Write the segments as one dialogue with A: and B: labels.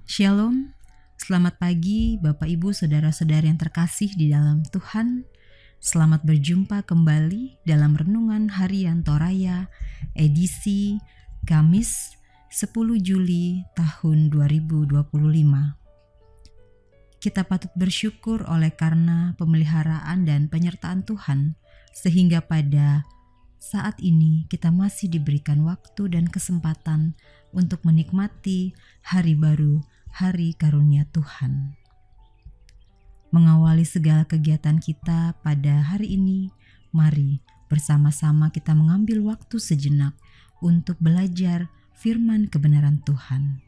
A: Shalom, selamat pagi Bapak Ibu Saudara-saudari yang terkasih di dalam Tuhan. Selamat berjumpa kembali dalam Renungan Harian Toraya edisi Kamis 10 Juli tahun 2025. Kita patut bersyukur oleh karena pemeliharaan dan penyertaan Tuhan, sehingga pada saat ini kita masih diberikan waktu dan kesempatan untuk menikmati hari baru, hari karunia Tuhan. Mengawali segala kegiatan kita pada hari ini, mari bersama-sama kita mengambil waktu sejenak untuk belajar firman kebenaran Tuhan.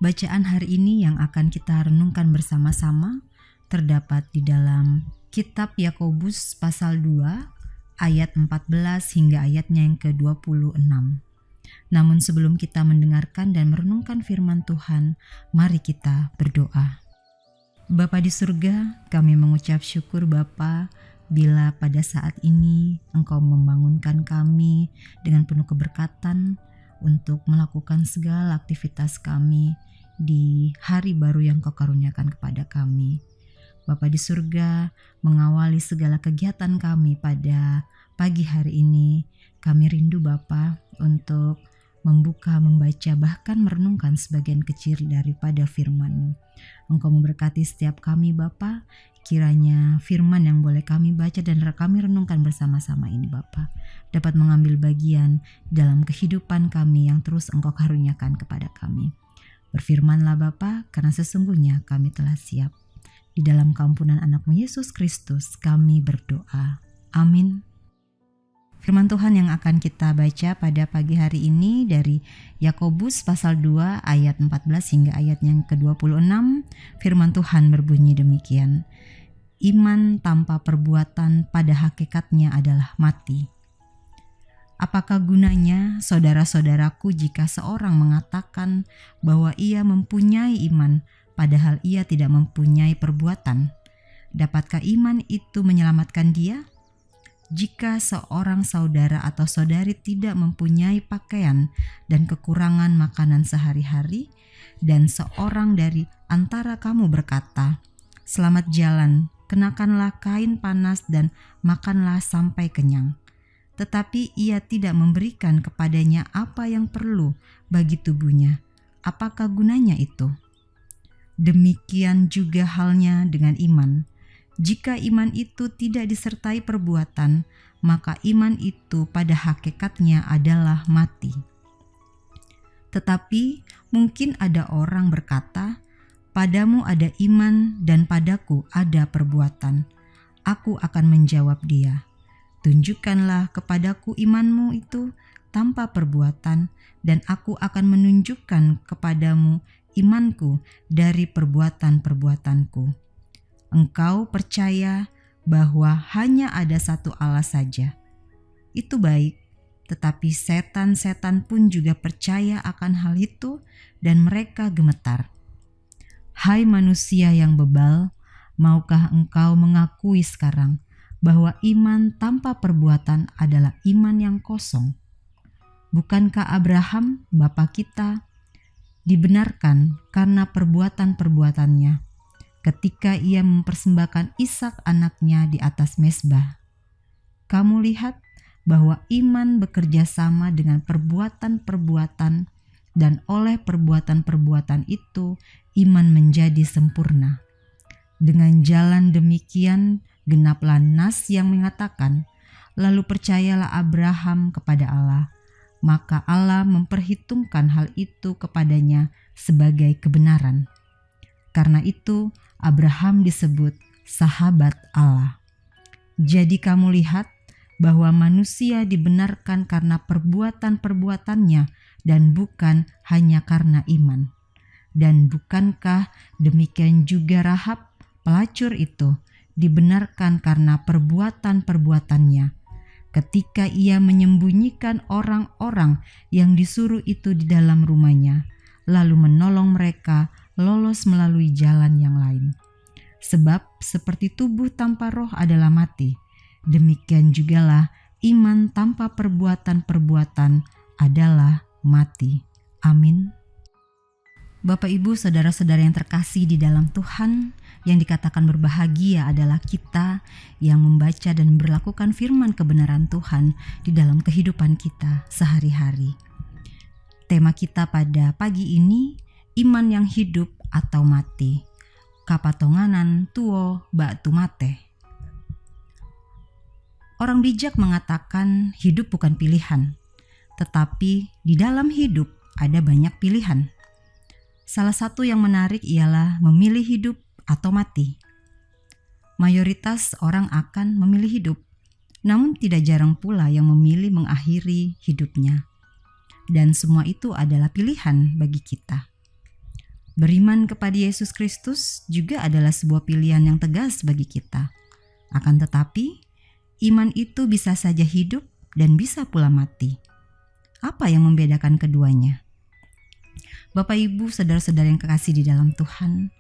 A: Bacaan hari ini yang akan kita renungkan bersama-sama terdapat di dalam kitab Yakobus pasal 2 ayat 14 hingga ayatnya yang ke-26. Namun sebelum kita mendengarkan dan merenungkan firman Tuhan, mari kita berdoa. Bapa di surga, kami mengucap syukur Bapa bila pada saat ini Engkau membangunkan kami dengan penuh keberkatan untuk melakukan segala aktivitas kami di hari baru yang Kau karuniakan kepada kami. Bapa di surga, mengawali segala kegiatan kami pada pagi hari ini, kami rindu Bapa untuk membuka, membaca, bahkan merenungkan sebagian kecil daripada firman-Mu. Engkau memberkati setiap kami Bapa, kiranya firman yang boleh kami baca dan kami renungkan bersama-sama ini Bapa, dapat mengambil bagian dalam kehidupan kami yang terus Engkau karuniakan kepada kami. Berfirmanlah Bapa, karena sesungguhnya kami telah siap. Di dalam keampunan anak-Mu Yesus Kristus kami berdoa. Amin. Firman Tuhan yang akan kita baca pada pagi hari ini dari Yakobus pasal 2 ayat 14 hingga ayat yang ke-26. Firman Tuhan berbunyi demikian. Iman tanpa perbuatan pada hakikatnya adalah mati. Apakah gunanya, saudara-saudaraku, jika seorang mengatakan bahwa ia mempunyai iman padahal ia tidak mempunyai perbuatan? Dapatkah iman itu menyelamatkan dia? Jika seorang saudara atau saudari tidak mempunyai pakaian dan kekurangan makanan sehari-hari, dan seorang dari antara kamu berkata, "Selamat jalan, kenakanlah kain panas dan makanlah sampai kenyang," tetapi ia tidak memberikan kepadanya apa yang perlu bagi tubuhnya, apakah gunanya itu? Demikian juga halnya dengan iman. Jika iman itu tidak disertai perbuatan, maka iman itu pada hakikatnya adalah mati. Tetapi mungkin ada orang berkata, "Padamu ada iman dan padaku ada perbuatan." Aku akan menjawab dia, "Tunjukkanlah kepadaku imanmu itu tanpa perbuatan, dan aku akan menunjukkan kepadamu imanku dari perbuatan-perbuatanku." Engkau percaya bahwa hanya ada satu Allah saja. Itu baik, tetapi setan-setan pun juga percaya akan hal itu dan mereka gemetar. Hai manusia yang bebal, maukah engkau mengakui sekarang bahwa iman tanpa perbuatan adalah iman yang kosong? Bukankah Abraham, bapa kita, dibenarkan karena perbuatan-perbuatannya ketika ia mempersembahkan Ishak anaknya di atas mezbah? Kamu lihat bahwa iman bekerja sama dengan perbuatan-perbuatan, dan oleh perbuatan-perbuatan itu iman menjadi sempurna. Dengan jalan demikian genaplah nas yang mengatakan, "Lalu percayalah Abraham kepada Allah, maka Allah memperhitungkan hal itu kepadanya sebagai kebenaran." Karena itu Abraham disebut sahabat Allah. Jadi kamu lihat bahwa manusia dibenarkan karena perbuatan-perbuatannya dan bukan hanya karena iman. Dan bukankah demikian juga Rahab, pelacur itu, dibenarkan karena perbuatan-perbuatannya ketika ia menyembunyikan orang-orang yang disuruh itu di dalam rumahnya, lalu menolong mereka lolos melalui jalan yang lain. Sebab seperti tubuh tanpa roh adalah mati, demikian jugalah iman tanpa perbuatan-perbuatan adalah mati. Amin. Bapak, Ibu, saudara-saudara yang terkasih di dalam Tuhan, yang dikatakan berbahagia adalah kita yang membaca dan berlakukan firman kebenaran Tuhan di dalam kehidupan kita sehari-hari. Tema kita pada pagi ini, iman yang hidup atau mati. Kapatonganan tuo batu mate. Orang bijak mengatakan hidup bukan pilihan, tetapi di dalam hidup ada banyak pilihan. Salah satu yang menarik ialah memilih hidup atau mati. Mayoritas orang akan memilih hidup, namun tidak jarang pula yang memilih mengakhiri hidupnya. Dan semua itu adalah pilihan bagi kita. Beriman kepada Yesus Kristus juga adalah sebuah pilihan yang tegas bagi kita. Akan tetapi, iman itu bisa saja hidup dan bisa pula mati. Apa yang membedakan keduanya? Bapak, Ibu, saudara-saudara yang kekasih di dalam Tuhan,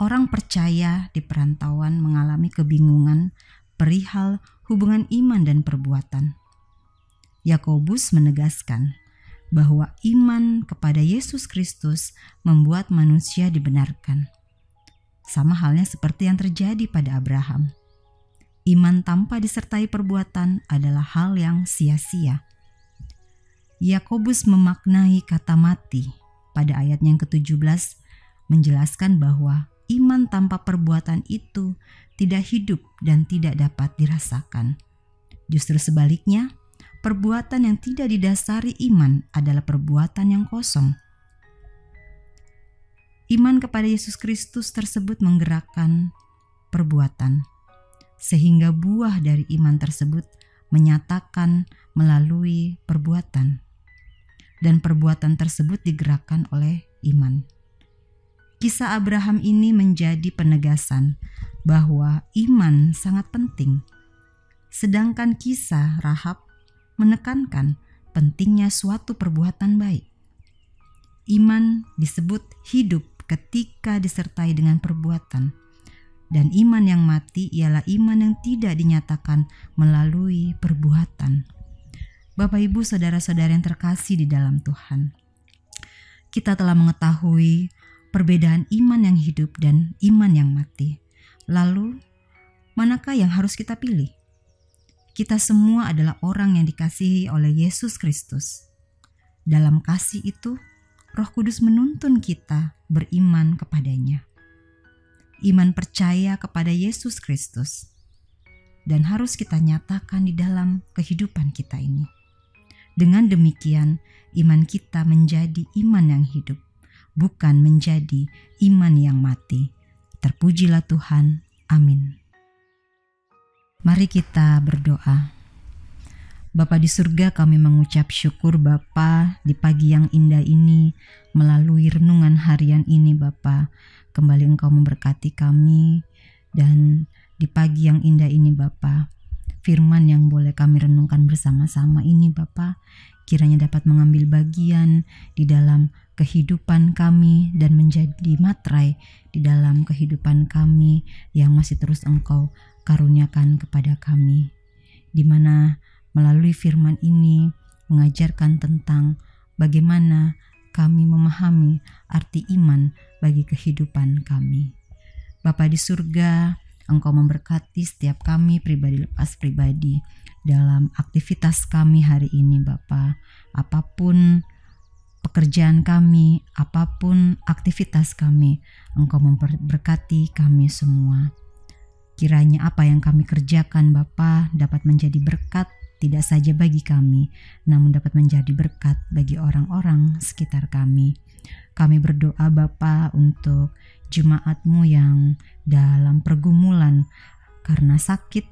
A: orang percaya di perantauan mengalami kebingungan perihal hubungan iman dan perbuatan. Yakobus menegaskan bahwa iman kepada Yesus Kristus membuat manusia dibenarkan. Sama halnya seperti yang terjadi pada Abraham. Iman tanpa disertai perbuatan adalah hal yang sia-sia. Yakobus memaknai kata mati pada ayatnya yang ke-17 menjelaskan bahwa iman tanpa perbuatan itu tidak hidup dan tidak dapat dirasakan. Justru sebaliknya, perbuatan yang tidak didasari iman adalah perbuatan yang kosong. Iman kepada Yesus Kristus tersebut menggerakkan perbuatan, sehingga buah dari iman tersebut menyatakan melalui perbuatan. Dan perbuatan tersebut digerakkan oleh iman. Kisah Abraham ini menjadi penegasan bahwa iman sangat penting. Sedangkan kisah Rahab menekankan pentingnya suatu perbuatan baik. Iman disebut hidup ketika disertai dengan perbuatan. Dan iman yang mati ialah iman yang tidak dinyatakan melalui perbuatan. Bapak, Ibu, saudara-saudara yang terkasih di dalam Tuhan, kita telah mengetahui perbedaan iman yang hidup dan iman yang mati. Lalu, manakah yang harus kita pilih? Kita semua adalah orang yang dikasihi oleh Yesus Kristus. Dalam kasih itu, Roh Kudus menuntun kita beriman kepadanya. Iman percaya kepada Yesus Kristus, dan harus kita nyatakan di dalam kehidupan kita ini. Dengan demikian, iman kita menjadi iman yang hidup, bukan menjadi iman yang mati. Terpujilah Tuhan. Amin. Mari kita berdoa. Bapa di surga, kami mengucap syukur Bapa di pagi yang indah ini, melalui renungan harian ini Bapa. Kembali Engkau memberkati kami, dan di pagi yang indah ini Bapa, firman yang boleh kami renungkan bersama-sama ini Bapa, kiranya dapat mengambil bagian di dalam kehidupan kami dan menjadi materai di dalam kehidupan kami yang masih terus Engkau karuniakan kepada kami, di mana melalui firman ini mengajarkan tentang bagaimana kami memahami arti iman bagi kehidupan kami. Bapa di surga, Engkau memberkati setiap kami pribadi lepas pribadi dalam aktivitas kami hari ini Bapa. Apapun pekerjaan kami, apapun aktivitas kami, Engkau memberkati kami semua. Kiranya apa yang kami kerjakan Bapa dapat menjadi berkat tidak saja bagi kami, namun dapat menjadi berkat bagi orang-orang sekitar kami. Kami berdoa Bapa untuk jemaat-Mu yang dalam pergumulan karena sakit.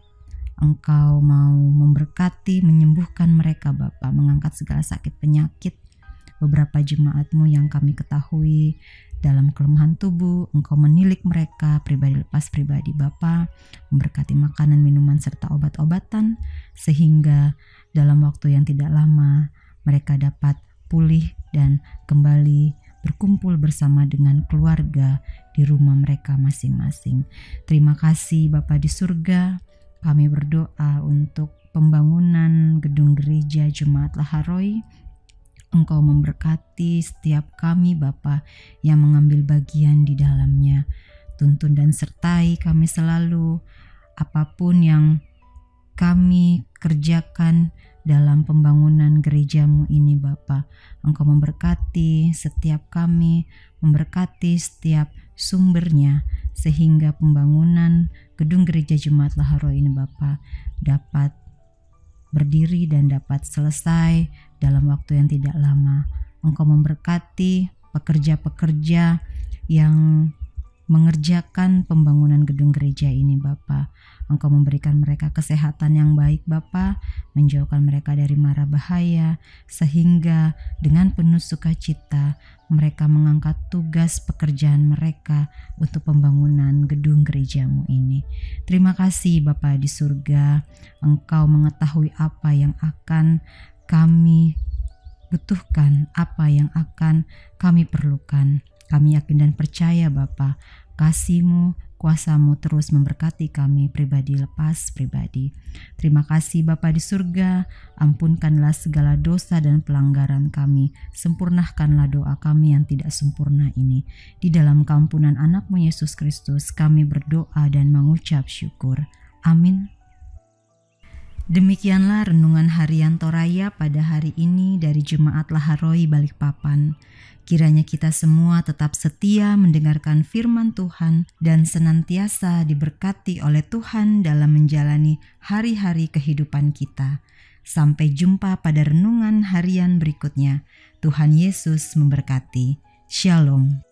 A: Engkau mau memberkati, menyembuhkan mereka Bapa, mengangkat segala sakit penyakit. Beberapa jemaat-Mu yang kami ketahui dalam kelemahan tubuh, Engkau menilik mereka pribadi lepas pribadi Bapa, memberkati makanan, minuman, serta obat-obatan, sehingga dalam waktu yang tidak lama mereka dapat pulih dan kembali berkumpul bersama dengan keluarga di rumah mereka masing-masing. Terima kasih Bapa di surga. Kami berdoa untuk pembangunan gedung gereja Jemaat Laharoi, Engkau memberkati setiap kami Bapa yang mengambil bagian di dalamnya. Tuntun dan sertai kami selalu, apapun yang kami kerjakan dalam pembangunan gerejamu ini Bapa. Engkau memberkati setiap kami, memberkati setiap sumbernya, sehingga pembangunan gedung gereja Jemaat Laharoi ini Bapa dapat berdiri dan dapat selesai dalam waktu yang tidak lama. Engkau memberkati pekerja-pekerja yang mengerjakan pembangunan gedung gereja ini Bapa. Engkau memberikan mereka kesehatan yang baik Bapa, menjauhkan mereka dari mara bahaya, sehingga dengan penuh sukacita mereka mengangkat tugas pekerjaan mereka untuk pembangunan gedung gerejamu ini. Terima kasih Bapa di surga, Engkau mengetahui apa yang akan kami butuhkan, apa yang akan kami perlukan. Kami yakin dan percaya Bapa, kasih-Mu, kuasa-Mu terus memberkati kami pribadi lepas pribadi. Terima kasih Bapa di surga, ampunkanlah segala dosa dan pelanggaran kami, sempurnakanlah doa kami yang tidak sempurna ini. Di dalam keampunan anak-Mu Yesus Kristus kami berdoa dan mengucap syukur. Amin. Demikianlah renungan harian Toraya pada hari ini dari Jemaat Laharoi Balikpapan. Kiranya kita semua tetap setia mendengarkan firman Tuhan dan senantiasa diberkati oleh Tuhan dalam menjalani hari-hari kehidupan kita. Sampai jumpa pada renungan harian berikutnya. Tuhan Yesus memberkati. Shalom.